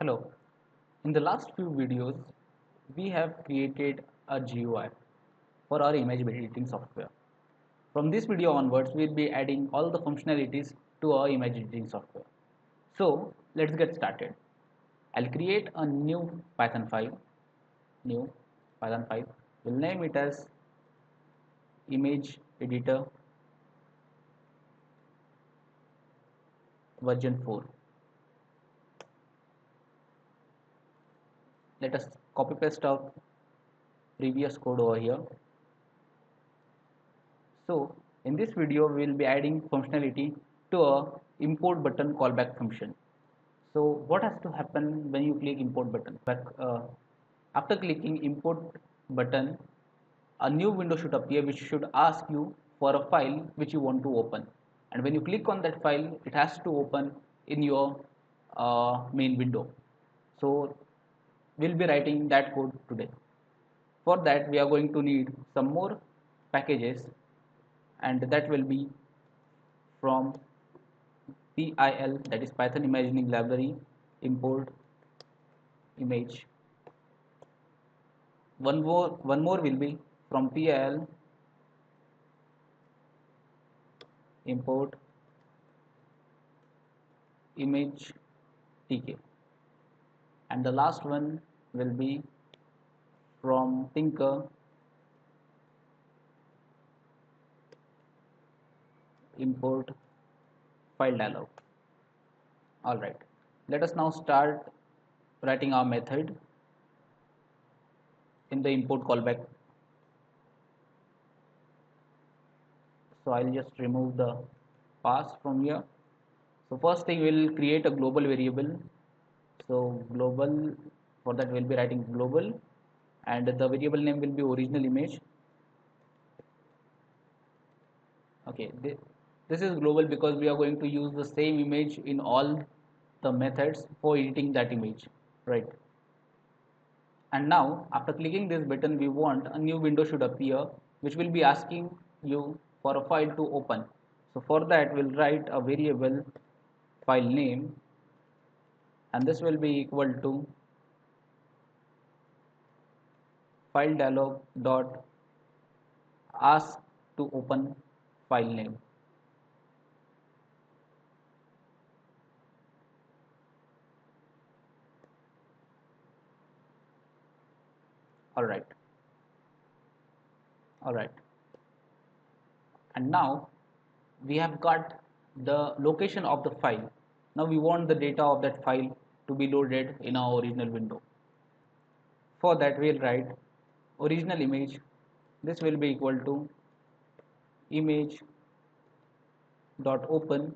Hello. In the last few videos, we have created a GUI for our image editing software. From this video onwards, we'll be adding all the functionalities to our image editing software. So let's get started. I'll create a new Python file. We'll name it as image editor version 4. Let us copy paste our previous code over here. So in this video we will be adding functionality to a import button callback function. So what has to happen when you click import button? After clicking import button, a new window should appear which should ask you for a file which you want to open. And when you click on that file, it has to open in your main window. So we'll be writing that code today. For that, we are going to need some more packages, and that will be from PIL, that is Python Imagining Library, import image. One more will be from PIL, import image tk, and the last one will be from Tkinter, import filedialog. Alright, let us now start writing our method in the import callback. So I'll just remove the pass from here. So first thing, we'll create a global variable. So global, for that we'll be writing global, and the variable name will be original image. Okay, this is global because we are going to use the same image in all the methods for editing that image, right? And now after clicking this button, we want a new window should appear which will be asking you for a file to open. So for that we'll write a variable file name, and this will be equal to filedialog dot ask to open file name. Alright, alright. And now we have got the location of the file. Now we want the data of that file to be loaded in our original window. For that we'll write original image. This will be equal to image dot open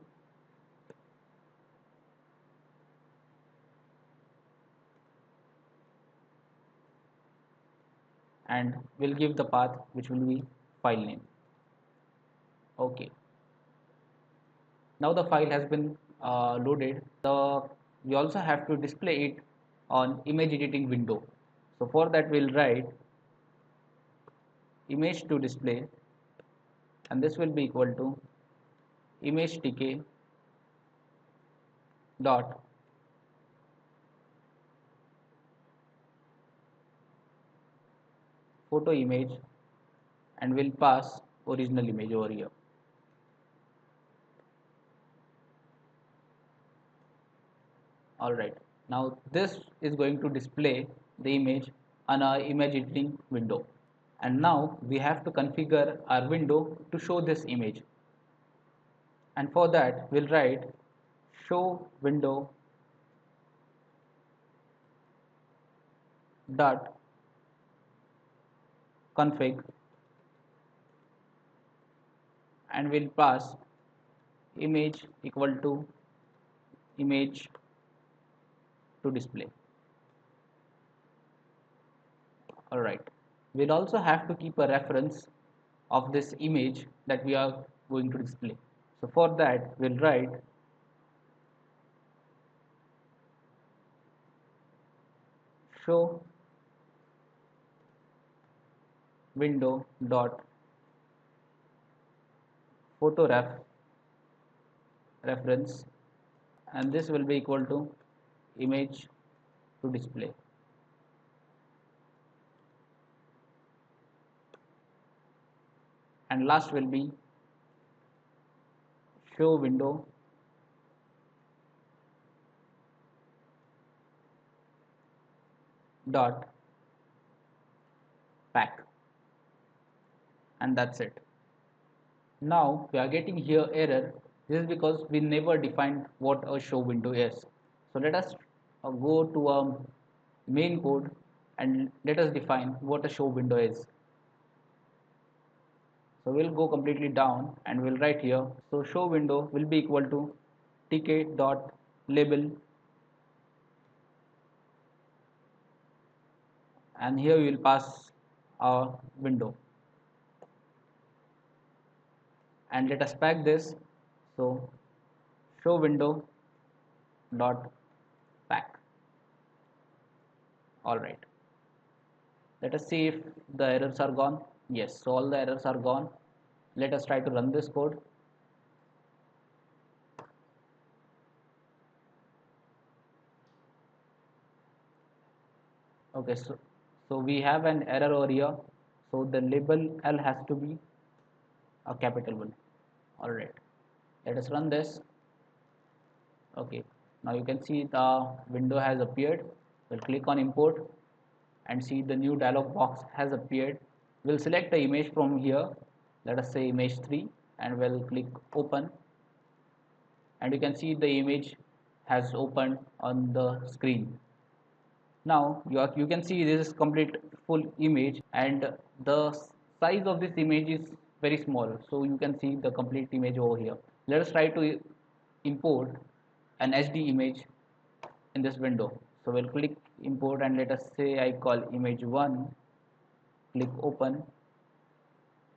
and we'll give the path which will be file name. Okay, now the file has been loaded. We also have to display it on image editing window. So for that we'll write image to display, and this will be equal to image tk dot photo image, and we'll pass original image over here. Alright, now this is going to display the image on our image editing window, and now we have to configure our window to show this image, and for that we'll write show window dot config, and we'll pass image equal to image to display. Alright, we'll also have to keep a reference of this image that we are going to display. So for that we'll write show window dot photo reference, and this will be equal to image to display. And last will be show window dot pack, and that's it. Now we are getting here error. This is because we never defined what a show window is. So let us go to a main code and let us define what a show window is. So we'll go completely down and we'll write here. So show window will be equal to tk dot label, and here we will pass our window, and let us pack this. So show window dot pack. All right. Let us see if the errors are gone. Yes, so all the errors are gone. Let us try to run this code. Okay, so we have an error over here. So the label L has to be a capital one. All right. Let us run this. Okay. Now you can see the window has appeared. We'll click on import and see the new dialog box has appeared. We'll select the image from here. Let us say image 3, and we'll click open, and you can see the image has opened on the screen. Now you can see this is complete full image, and the size of this image is very small, so you can see the complete image over here. Let us try to import an HD image in this window. So we'll click import, and let us say I call image 1, click open,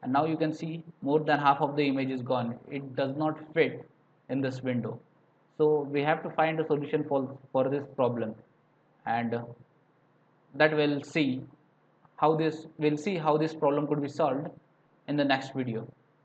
and now you can see more than half of the image is gone. It does not fit in this window. So we have to find a solution for this problem, and that we'll see how this problem could be solved in the next video.